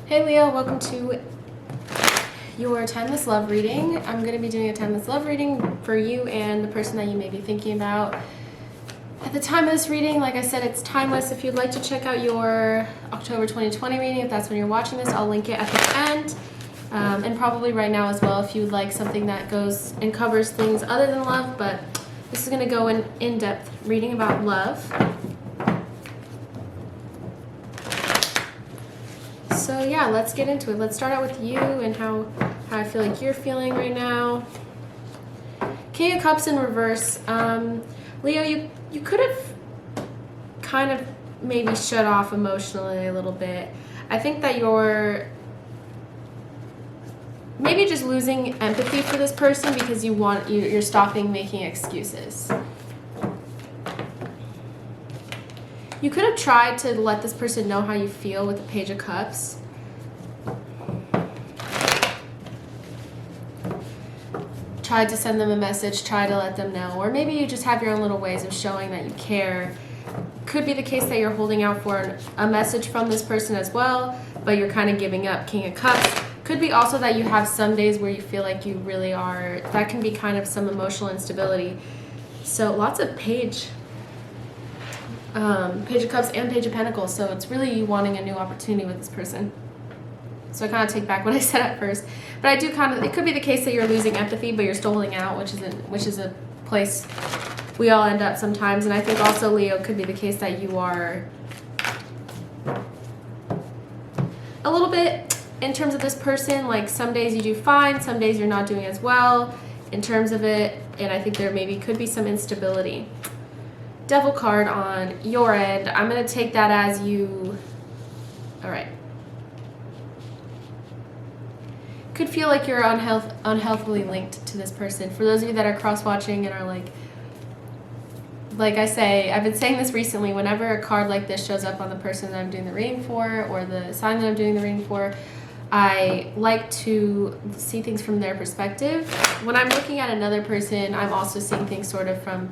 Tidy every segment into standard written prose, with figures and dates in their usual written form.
Hey Leo, welcome to your timeless love reading. I'm going to be doing a timeless love reading for you and the person that you may be thinking about. At the time of this reading, like I said, it's timeless. If you'd like to check out your October 2020 reading, if that's when you're watching this, I'll link it at the end. And probably right now as well if you would like something that goes and covers things other than love, but this is going to go in-depth reading about love. So yeah, let's get into it. Let's start out with you and how I feel like you're feeling right now. King of Cups in reverse. Leo, you could have kind of maybe shut off emotionally a little bit. I think that you're maybe just losing empathy for this person because you're stopping making excuses. You could have tried to let this person know how you feel with the Page of Cups. Tried to send them a message, try to let them know. Or maybe you just have your own little ways of showing that you care. Could be the case that you're holding out for a message from this person as well, but you're kind of giving up. King of Cups. Could be also that you have some days where you feel like you really are. That can be kind of some emotional instability. So lots of Page of Cups and Page of Pentacles, so it's really you wanting a new opportunity with this person. So I kind of take back what I said at first, but I do it could be the case that you're losing empathy, but you're still holding out, which is a place we all end up sometimes. And I think also, Leo, could be the case that you are a little bit, in terms of this person, like some days you do fine, some days you're not doing as well in terms of it, and I think there maybe could be some instability. Devil card on your end. I'm going to take that as you... All right. Could feel like you're unhealthily linked to this person. For those of you that are cross-watching and are like I say, I've been saying this recently, whenever a card like this shows up on the person that I'm doing the reading for or the sign that I'm doing the reading for, I like to see things from their perspective. When I'm looking at another person, I'm also seeing things sort of from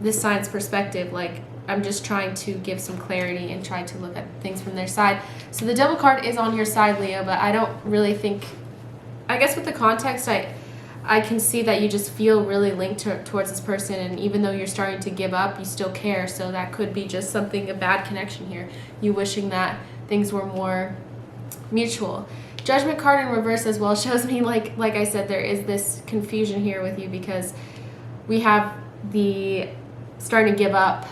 this sign's perspective. Like, I'm just trying to give some clarity and try to look at things from their side. So the Devil card is on your side, Leo, but I don't really think, I guess with the context, I can see that you just feel really linked towards this person, and even though you're starting to give up, you still care. So that could be just a bad connection here. You wishing that things were more mutual. Judgment card in reverse as well shows me, like I said, there is this confusion here with you because we have the starting to give up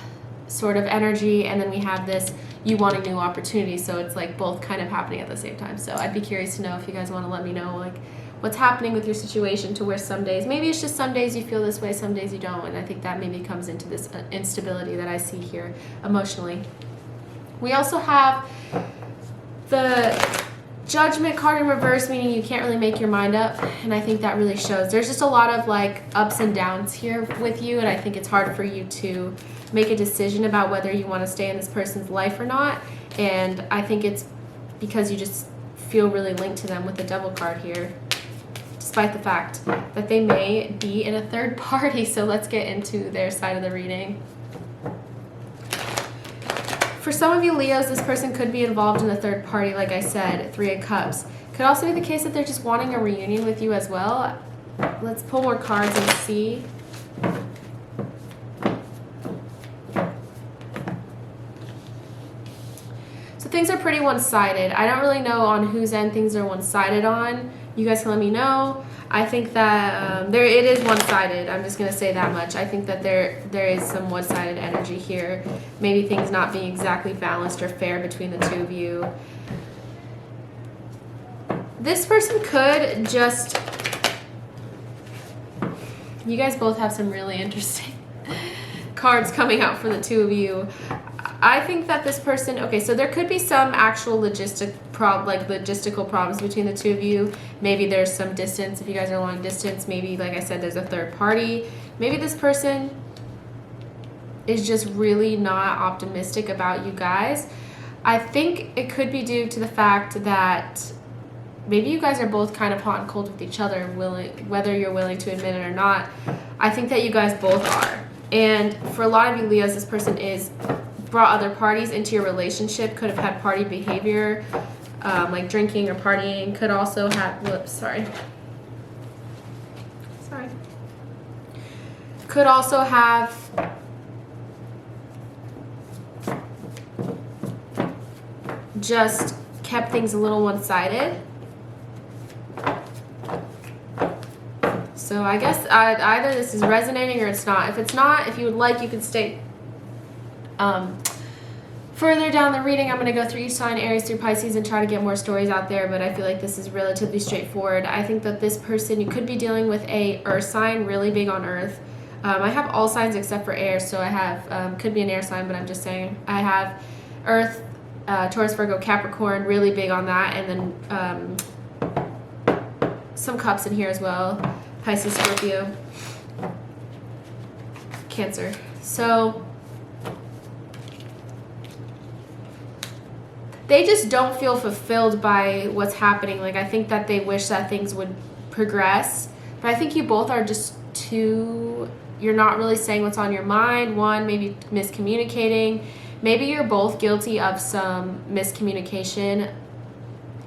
sort of energy, and then we have this you wanting new opportunities. So it's like both kind of happening at the same time. So I'd be curious to know if you guys want to let me know like what's happening with your situation, to where some days, maybe it's just some days you feel this way, some days you don't, and I think that maybe comes into this instability that I see here emotionally. We also have the Judgment card in reverse, meaning you can't really make your mind up, and I think that really shows. There's just a lot of like ups and downs here with you, and I think it's hard for you to make a decision about whether you want to stay in this person's life or not, and I think it's because you just feel really linked to them with the Devil card here, despite the fact that they may be in a third party. So let's get into their side of the reading. For some of you Leos, this person could be involved in a third party, like I said, Three of Cups. Could also be the case that they're just wanting a reunion with you as well. Let's pull more cards and see. So things are pretty one-sided. I don't really know on whose end things are one-sided on. You guys can let me know. I think that it is one-sided. I'm just going to say that much. I think that there is some one-sided energy here. Maybe things not being exactly balanced or fair between the two of you. This person could just... You guys both have some really interesting cards coming out for the two of you. I think that this person, okay, so there could be some actual logistical problems between the two of you. Maybe there's some distance if you guys are long distance. Maybe, like I said, there's a third party. Maybe this person is just really not optimistic about you guys. I think it could be due to the fact that maybe you guys are both kind of hot and cold with each other, whether you're willing to admit it or not. I think that you guys both are. And for a lot of you Leos, this person is brought other parties into your relationship, could have had party behavior, like drinking or partying. Could also have, whoops, sorry. Could also have just kept things a little one-sided. So I guess either this is resonating or it's not. If it's not, if you would like, you can stay further down the reading. I'm going to go through each sign, Aries through Pisces, and try to get more stories out there, but I feel like this is relatively straightforward. I think that this person, you could be dealing with a earth sign, really big on earth. I have all signs except for air, so I have, could be an air sign, but I'm just saying. I have earth, Taurus, Virgo, Capricorn, really big on that, and then some cups in here as well. Pisces, Scorpio, Cancer. So they just don't feel fulfilled by what's happening. Like, I think that they wish that things would progress, but I think you both are just too, you're not really saying what's on your mind. One, maybe miscommunicating. Maybe you're both guilty of some miscommunication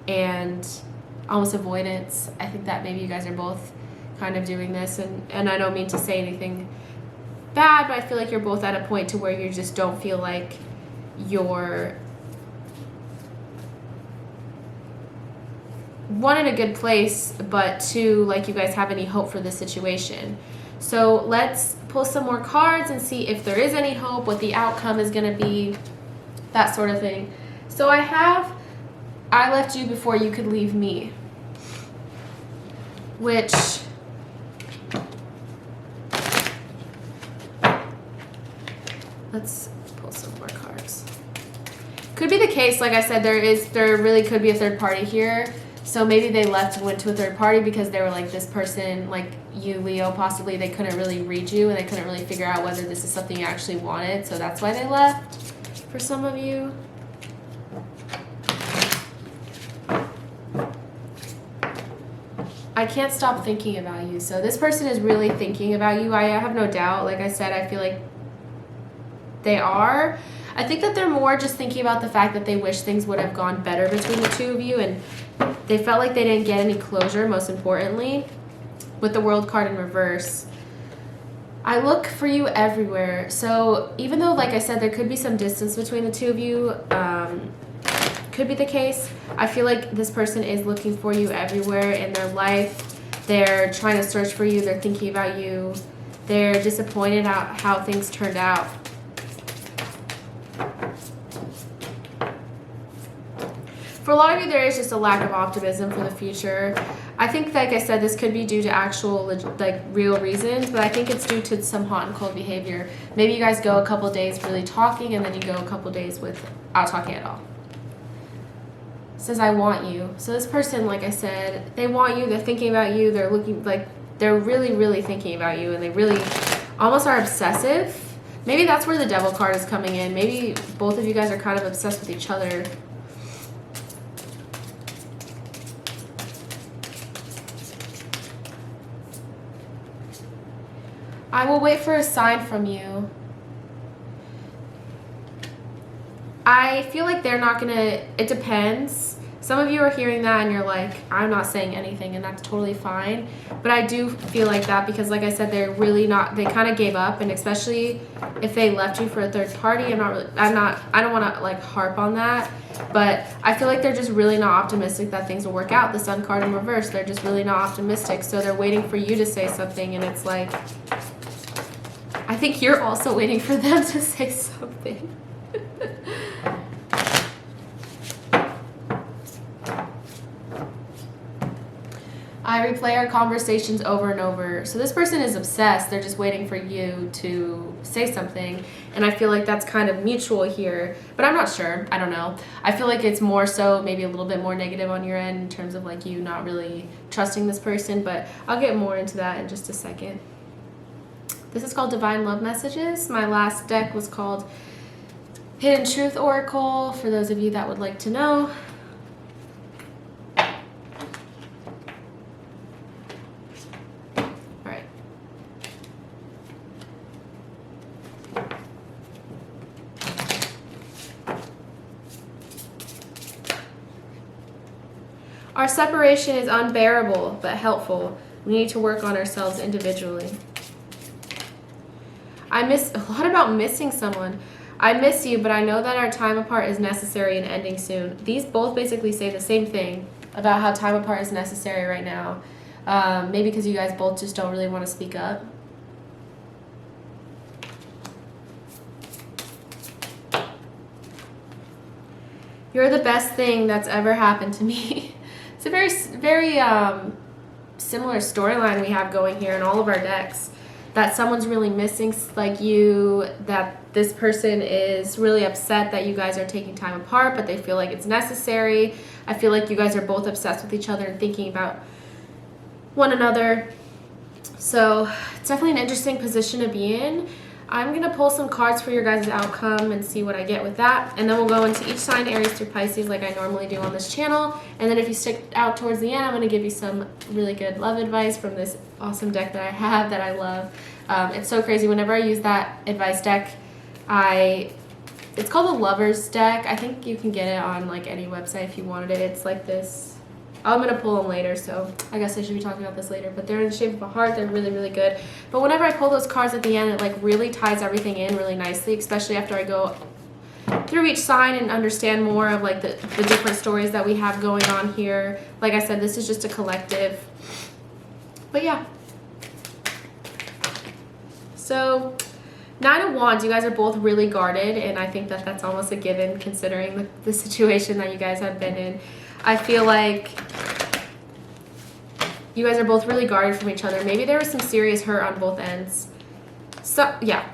and almost avoidance. I think that maybe you guys are both kind of doing this, and I don't mean to say anything bad, but I feel like you're both at a point to where you just don't feel like you're one, in a good place, but two, like you guys have any hope for this situation. So let's pull some more cards and see if there is any hope, what the outcome is going to be, that sort of thing. So I left you before you could leave me, which let's pull some more cards. Could be the case, like I said, there really could be a third party here. So maybe they left and went to a third party because they were like, this person, like you, Leo, possibly, they couldn't really read you and they couldn't really figure out whether this is something you actually wanted. So that's why they left for some of you. I can't stop thinking about you. So this person is really thinking about you. I have no doubt. Like I said, I feel like they are. I think that they're more just thinking about the fact that they wish things would have gone better between the two of you, and they felt like they didn't get any closure, most importantly, with the World card in reverse. I look for you everywhere. So even though, like I said, there could be some distance between the two of you, could be the case, I feel like this person is looking for you everywhere in their life. They're trying to search for you. They're thinking about you. They're disappointed at how things turned out. For a lot of you, there is just a lack of optimism for the future. I think, like I said, this could be due to actual, like, real reasons, but I think it's due to some hot and cold behavior. Maybe you guys go a couple days really talking, and then you go a couple days without talking at all. It says, I want you. So this person, like I said, they want you. They're thinking about you. They're looking, like, they're really, really thinking about you, and they really almost are obsessive. Maybe that's where the Devil card is coming in. Maybe both of you guys are kind of obsessed with each other. I will wait for a sign from you. I feel like they're not gonna, it depends. Some of you are hearing that and you're like, I'm not saying anything, and that's totally fine. But I do feel like that because, like I said, they're really not, they kind of gave up, and especially if they left you for a third party, I don't want to like harp on that, but I feel like they're just really not optimistic that things will work out. The Sun card in reverse, they're just really not optimistic. So they're waiting for you to say something, and it's like, I think you're also waiting for them to say something. I replay our conversations over and over. So this person is obsessed. They're just waiting for you to say something. And I feel like that's kind of mutual here. But I'm not sure. I don't know. I feel like it's more so maybe a little bit more negative on your end in terms of like you not really trusting this person. But I'll get more into that in just a second. This is called Divine Love Messages. My last deck was called Hidden Truth Oracle, for those of you that would like to know. Our separation is unbearable but helpful. We need to work on ourselves individually. I miss a lot about missing someone. I miss you, but I know that our time apart is necessary and ending soon. These both basically say the same thing about how time apart is necessary right now. Maybe because you guys both just don't really want to speak up. You're the best thing that's ever happened to me. It's a very similar storyline we have going here in all of our decks. That someone's really missing like you, that this person is really upset that you guys are taking time apart, but they feel like it's necessary. I feel like you guys are both obsessed with each other and thinking about one another. So it's definitely an interesting position to be in. I'm going to pull some cards for your guys' outcome and see what I get with that. And then we'll go into each sign, Aries through Pisces, like I normally do on this channel. And then if you stick out towards the end, I'm going to give you some really good love advice from this awesome deck that I have that I love. It's so crazy. Whenever I use that advice deck, it's called the Lover's deck. I think you can get it on like any website if you wanted it. It's like this. I'm going to pull them later, so I guess I should be talking about this later. But they're in the shape of a heart. They're really, really good. But whenever I pull those cards at the end, it like really ties everything in really nicely, especially after I go through each sign and understand more of like the different stories that we have going on here. Like I said, this is just a collective. But yeah. So 9 of Wands, you guys are both really guarded, and I think that that's almost a given considering the situation that you guys have been in. I feel like you guys are both really guarded from each other. Maybe there was some serious hurt on both ends. So, yeah.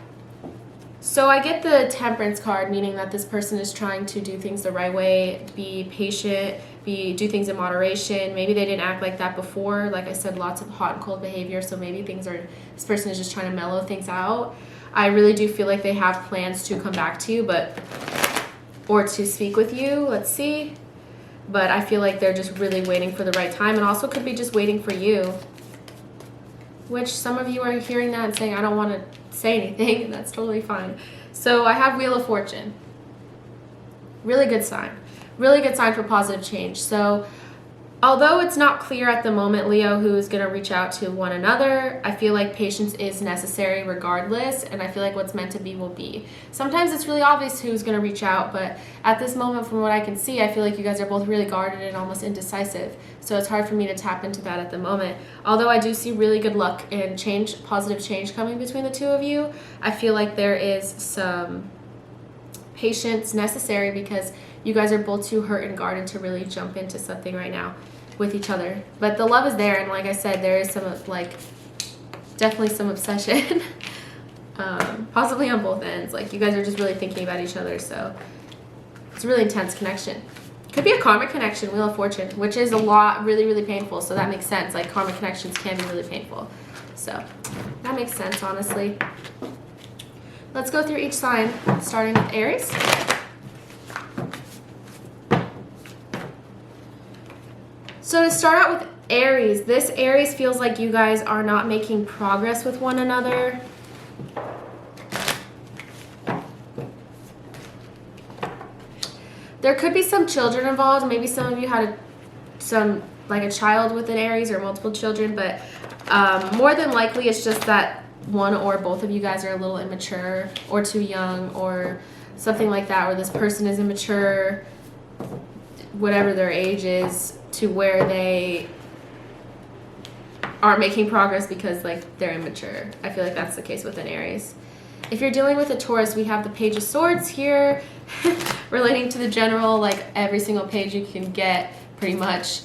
So I get the Temperance card, meaning that this person is trying to do things the right way, be patient, do things in moderation. Maybe they didn't act like that before. Like I said, lots of hot and cold behavior, so maybe this person is just trying to mellow things out. I really do feel like they have plans to come back to you, or to speak with you. Let's see. But I feel like they're just really waiting for the right time, and also could be just waiting for you. Which some of you are hearing that and saying, I don't want to say anything, and that's totally fine. So I have Wheel of Fortune. Really good sign. Really good sign for positive change. So although it's not clear at the moment, Leo, who is going to reach out to one another, I feel like patience is necessary regardless, and I feel like what's meant to be will be. Sometimes it's really obvious who's going to reach out, but at this moment, from what I can see, I feel like you guys are both really guarded and almost indecisive, so it's hard for me to tap into that at the moment. Although I do see really good luck and positive change coming between the two of you, I feel like there is some patience necessary because you guys are both too hurt and guarded to really jump into something right now with each other. But the love is there, and like I said, there is some definitely some obsession. Possibly on both ends. Like you guys are just really thinking about each other, so it's a really intense connection. Could be a karmic connection, Wheel of Fortune, which is a lot, really, really painful, so that makes sense. Like karmic connections can be really painful. So that makes sense, honestly. Let's go through each sign, starting with Aries. So to start out with Aries, this Aries feels like you guys are not making progress with one another. There could be some children involved. Maybe some of you had a child with an Aries or multiple children, but more than likely it's just that one or both of you guys are a little immature or too young or something like that, or this person is immature, whatever their age is, to where they aren't making progress because they're immature. I feel like that's the case with an Aries. If you're dealing with a Taurus, we have the Page of Swords here relating to the general, like every single page you can get pretty much.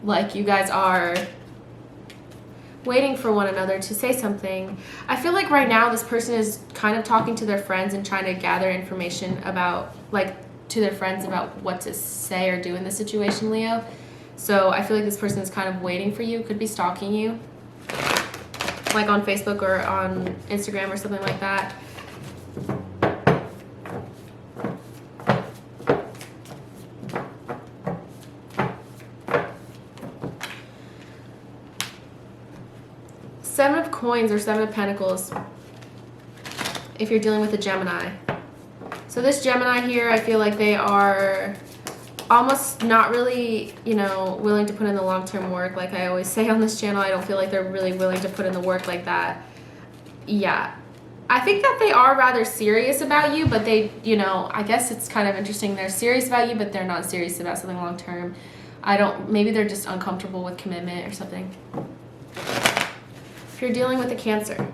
Like you guys are waiting for one another to say something. I feel like right now this person is kind of talking to their friends and trying to gather information about to their friends about what to say or do in this situation, Leo. So I feel like this person is kind of waiting for you, could be stalking you, like on Facebook or on Instagram or something like that. Seven of Coins or Seven of Pentacles if you're dealing with a Gemini. So this Gemini here, I feel like they are almost not really, you know, willing to put in the long-term work. Like I always say on this channel, I don't feel like they're really willing to put in the work like that. Yeah. I think that they are rather serious about you, but they, you know, I guess it's kind of interesting. They're serious about you, but they're not serious about something long-term. Maybe they're just uncomfortable with commitment or something. If you're dealing with a Cancer,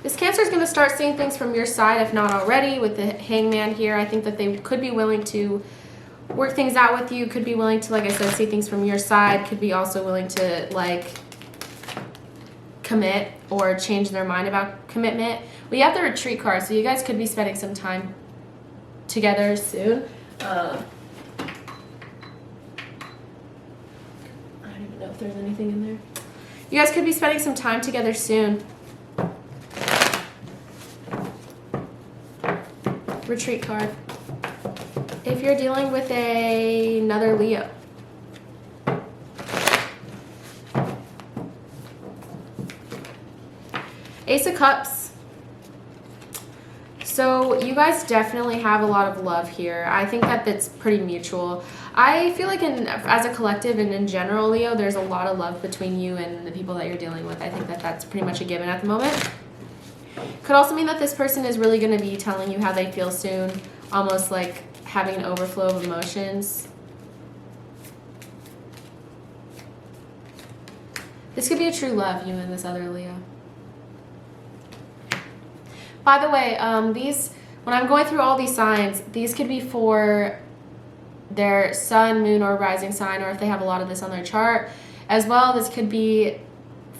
this Cancer is going to start seeing things from your side, if not already, with the Hangman here. I think that they could be willing to work things out with you, could be willing to, like I said, see things from your side, could be also willing to, like, commit or change their mind about commitment. We have the Retreat card, so you guys could be spending some time together soon. I don't even know if there's anything in there. You guys could be spending some time together soon. Retreat card. If you're dealing with another Leo, Ace of Cups. So you guys definitely have a lot of love here. I think that that's pretty mutual. I feel like as a collective and in general, Leo, there's a lot of love between you and the people that you're dealing with. I think that that's pretty much a given at the moment. Could also mean that this person is really going to be telling you how they feel soon, almost like having an overflow of emotions. This could be a true love, you and this other Leo. By the way, when I'm going through all these signs, these could be for their sun, moon, or rising sign, or if they have a lot of this on their chart. As well, this could be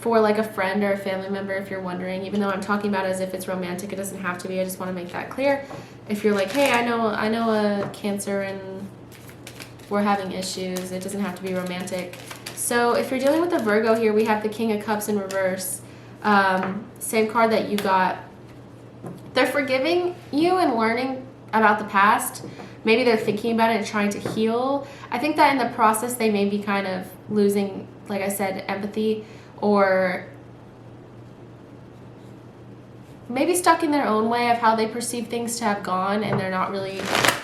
for like a friend or a family member, if you're wondering. Even though I'm talking about it as if it's romantic, it doesn't have to be. I just want to make that clear. If you're like, hey, I know a Cancer and we're having issues, it doesn't have to be romantic. So if you're dealing with a Virgo here, we have the King of Cups in reverse. Same card that you got. They're forgiving you and learning about the past. Maybe they're thinking about it and trying to heal. I think that in the process, they may be kind of losing, like I said, empathy, or maybe stuck in their own way of how they perceive things to have gone, and they're not really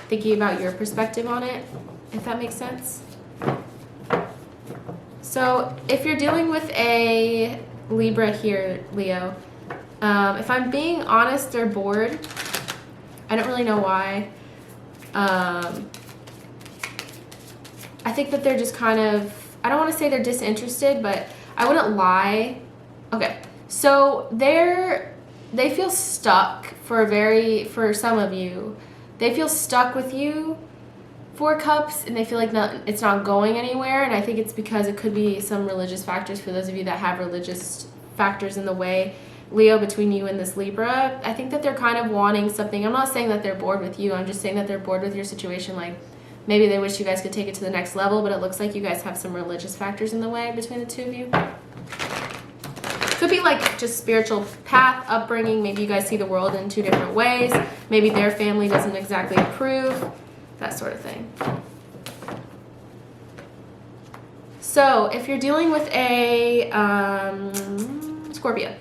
thinking about your perspective on it, if that makes sense. So if you're dealing with a Libra here, Leo, if I'm being honest, they're bored. I don't really know why. I think that they're just kind of, I don't want to say they're disinterested, but I wouldn't lie. Okay, so they feel stuck for some of you. They feel stuck with you, 4 Cups, and they feel like it's not going anywhere. And I think it's because it could be some religious factors for those of you that have religious factors in the way. Leo, between you and this Libra, I think that they're kind of wanting something. I'm not saying that they're bored with you. I'm just saying that they're bored with your situation. Like, maybe they wish you guys could take it to the next level, but it looks like you guys have some religious factors in the way between the two of you. Could be like just spiritual path, upbringing. Maybe you guys see the world in 2 different ways. Maybe their family doesn't exactly approve. That sort of thing. So if you're dealing with a Scorpio,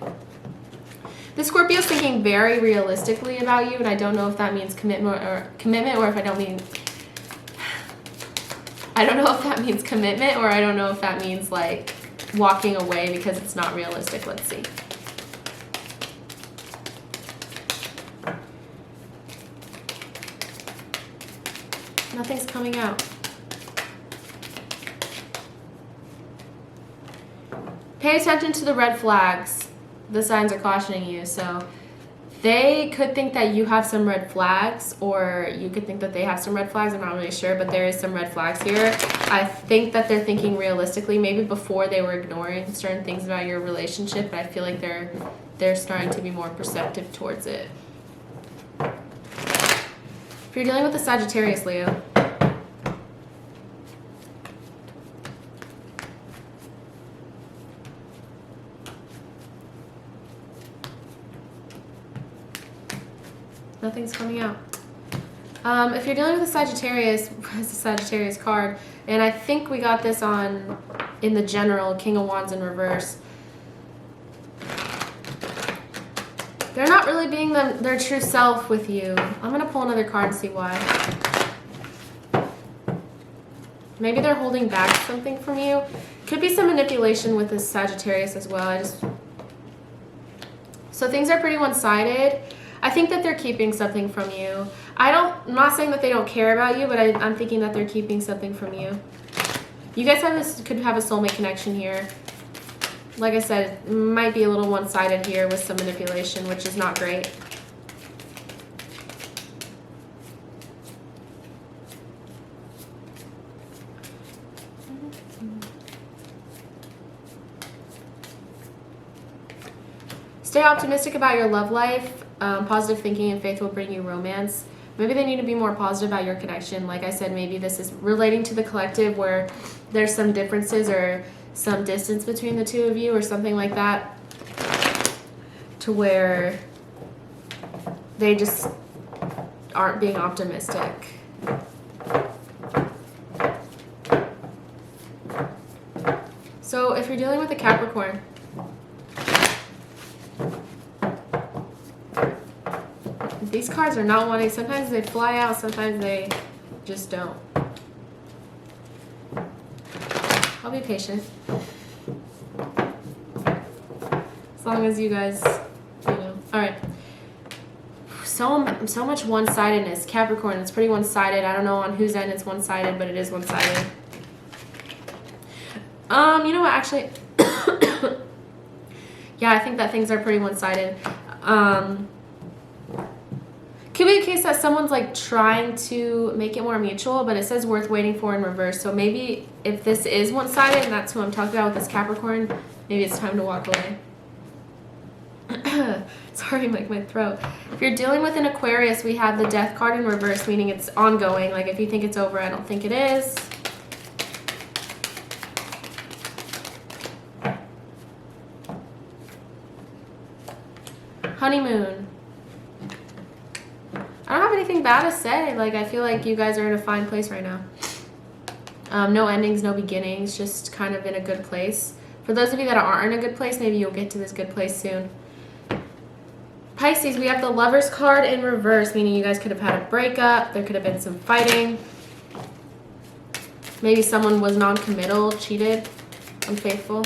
the Scorpio is thinking very realistically about you, and I don't know if that means commitment, or if I don't know if that means commitment, or I don't know if that means like walking away because it's not realistic. Let's see. Nothing's coming out. Pay attention to the red flags. The signs are cautioning you. So they could think that you have some red flags, or you could think that they have some red flags. I'm not really sure, but there is some red flags here. I think that they're thinking realistically. Maybe before they were ignoring certain things about your relationship, but I feel like they're starting to be more perceptive towards it. If you're dealing with a Sagittarius, Leo, nothing's coming out. If you're dealing with a Sagittarius, it's a Sagittarius card, and I think we got this in the general, King of Wands in reverse. They're not really being their true self with you. I'm going to pull another card and see why. Maybe they're holding back something from you. Could be some manipulation with this Sagittarius as well. So things are pretty one-sided. I think that they're keeping something from you. I'm not saying that they don't care about you, but I'm thinking that they're keeping something from you. You guys could have a soulmate connection here. Like I said, it might be a little one-sided here with some manipulation, which is not great. Stay optimistic about your love life. Positive thinking and faith will bring you romance. Maybe they need to be more positive about your connection. Like I said, maybe this is relating to the collective where there's some differences or some distance between the two of you or something like that, to where they just aren't being optimistic. So if you're dealing with a Capricorn, these cards are not wanting. Sometimes they fly out, sometimes they just don't. I'll be patient. As long as you guys, Alright. So much one-sidedness. Capricorn, it's pretty one-sided. I don't know on whose end it's one-sided, but it is one-sided. You know what, actually, yeah, I think that things are pretty one-sided. Could be a case that someone's like trying to make it more mutual, but it says worth waiting for in reverse. So maybe if this is one-sided and that's who I'm talking about with this Capricorn, maybe it's time to walk away. Sorry, like my throat. If you're dealing with an Aquarius, we have the Death card in reverse, meaning it's ongoing. Like if you think it's over, I don't think it is. Honeymoon. I don't have anything bad to say. Like, I feel like you guys are in a fine place right now. No endings, no beginnings, just kind of in a good place. For those of you that aren't in a good place, maybe you'll get to this good place soon. Pisces, we have the Lovers card in reverse, meaning you guys could have had a breakup. There could have been some fighting. Maybe someone was non-committal, cheated, unfaithful.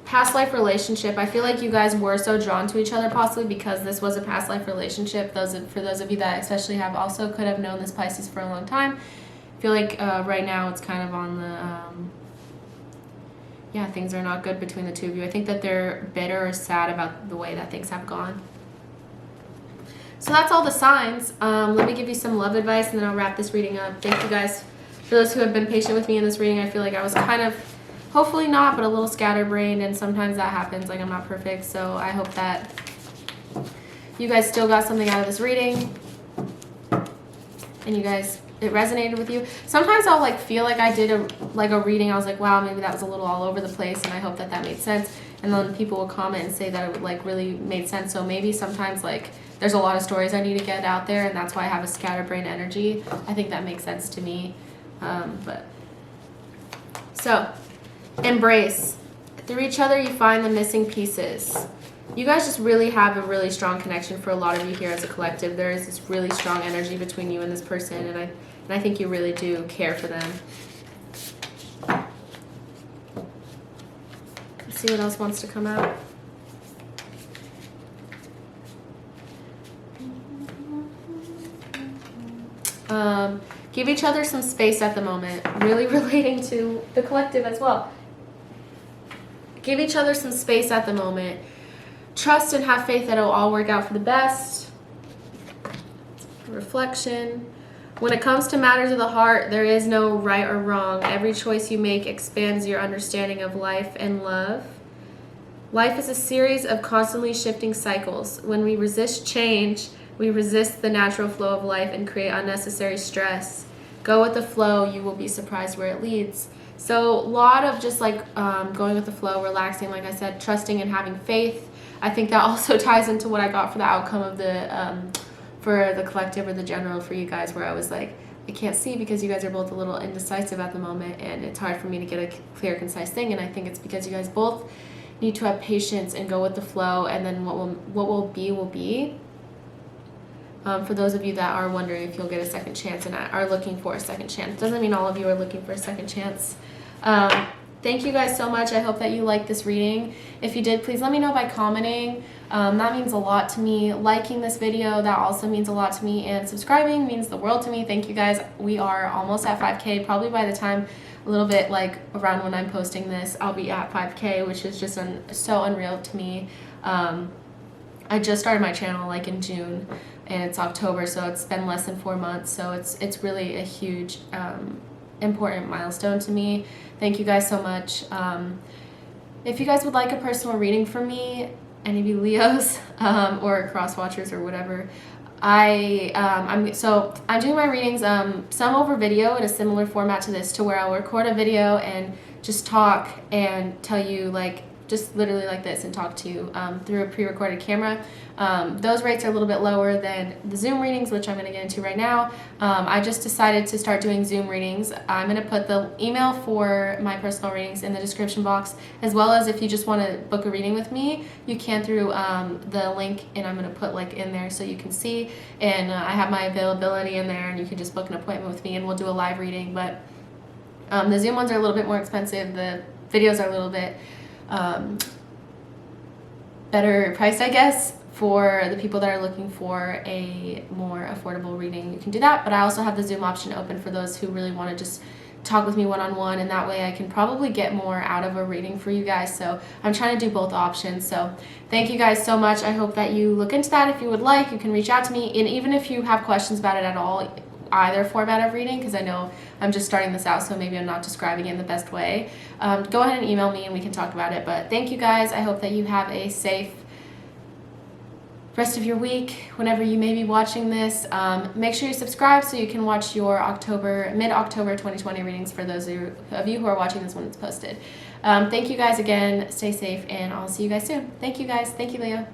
Past life relationship. I feel like you guys were so drawn to each other possibly because this was a past life relationship. For those of you that especially have also could have known this Pisces for a long time. I feel like right now it's kind of on the, yeah, things are not good between the two of you. I think that they're bitter or sad about the way that things have gone. So that's all the signs. Let me give you some love advice and then I'll wrap this reading up. Thank you guys for those who have been patient with me in this reading. I feel like I was kind of, hopefully not, but a little scatterbrained, and sometimes that happens. Like, I'm not perfect, so I hope that you guys still got something out of this reading and you guys, it resonated with you. Sometimes I'll like feel like I did a reading. I was like, wow, maybe that was a little all over the place, and I hope that that made sense. And then people will comment and say that it like really made sense. So maybe sometimes like there's a lot of stories I need to get out there, and that's why I have a scatterbrained energy. I think that makes sense to me. So embrace. Through each other you find the missing pieces. You guys just really have a really strong connection for a lot of you here as a collective. There is this really strong energy between you and this person, and I think you really do care for them. Let's see what else wants to come out. Give each other some space at the moment. Really relating to the collective as well. Give each other some space at the moment. Trust and have faith that it'll all work out for the best. Reflection. When it comes to matters of the heart, there is no right or wrong. Every choice you make expands your understanding of life and love. Life is a series of constantly shifting cycles. When we resist change, we resist the natural flow of life and create unnecessary stress. Go with the flow. You will be surprised where it leads. So a lot of just like going with the flow, relaxing, like I said, trusting and having faith. I think that also ties into what I got for the outcome of for the collective or the general for you guys, where I was like, I can't see because you guys are both a little indecisive at the moment, and it's hard for me to get a clear, concise thing. And I think it's because you guys both need to have patience and go with the flow, and then what will be will be. For those of you that are wondering if you'll get a second chance and are looking for a second chance. Doesn't mean all of you are looking for a second chance. Thank you guys so much. I hope that you liked this reading. If you did, please let me know by commenting. That means a lot to me. Liking this video, that also means a lot to me. And subscribing means the world to me. Thank you guys. We are almost at 5K. Probably by the time, a little bit like around when I'm posting this, I'll be at 5K, which is just so unreal to me. I just started my channel like in June, and it's October, so it's been less than 4 months. So it's really a huge, important milestone to me. Thank you guys so much. If you guys would like a personal reading from me, any of you Leos or cross watchers or whatever, I'm doing my readings some over video in a similar format to this, to where I'll record a video and just talk and tell you, like, just literally like this, and talk to you through a pre-recorded camera. Those rates are a little bit lower than the Zoom readings, which I'm going to get into right now. I just decided to start doing Zoom readings. I'm going to put the email for my personal readings in the description box, as well as if you just want to book a reading with me, you can through the link, and I'm going to put like in there so you can see. And I have my availability in there, and you can just book an appointment with me and we'll do a live reading. But the Zoom ones are a little bit more expensive. The videos are a little bit better priced, I guess, for the people that are looking for a more affordable reading. You can do that, but I also have the Zoom option open for those who really want to just talk with me one-on-one, and that way I can probably get more out of a reading for you guys. So I'm trying to do both options. So thank you guys so much. I hope that you look into that. If you would like, you can reach out to me, and even if you have questions about it at all, either format of reading, because I know I'm just starting this out, so maybe I'm not describing it in the best way, go ahead and email me and we can talk about it. But thank you guys. I hope that you have a safe rest of your week whenever you may be watching this. Make sure you subscribe so you can watch your mid-October 2020 readings for those of you who are watching this when it's posted. Thank you guys again. Stay safe, and I'll see you guys soon. Thank you guys. Thank you, Leo.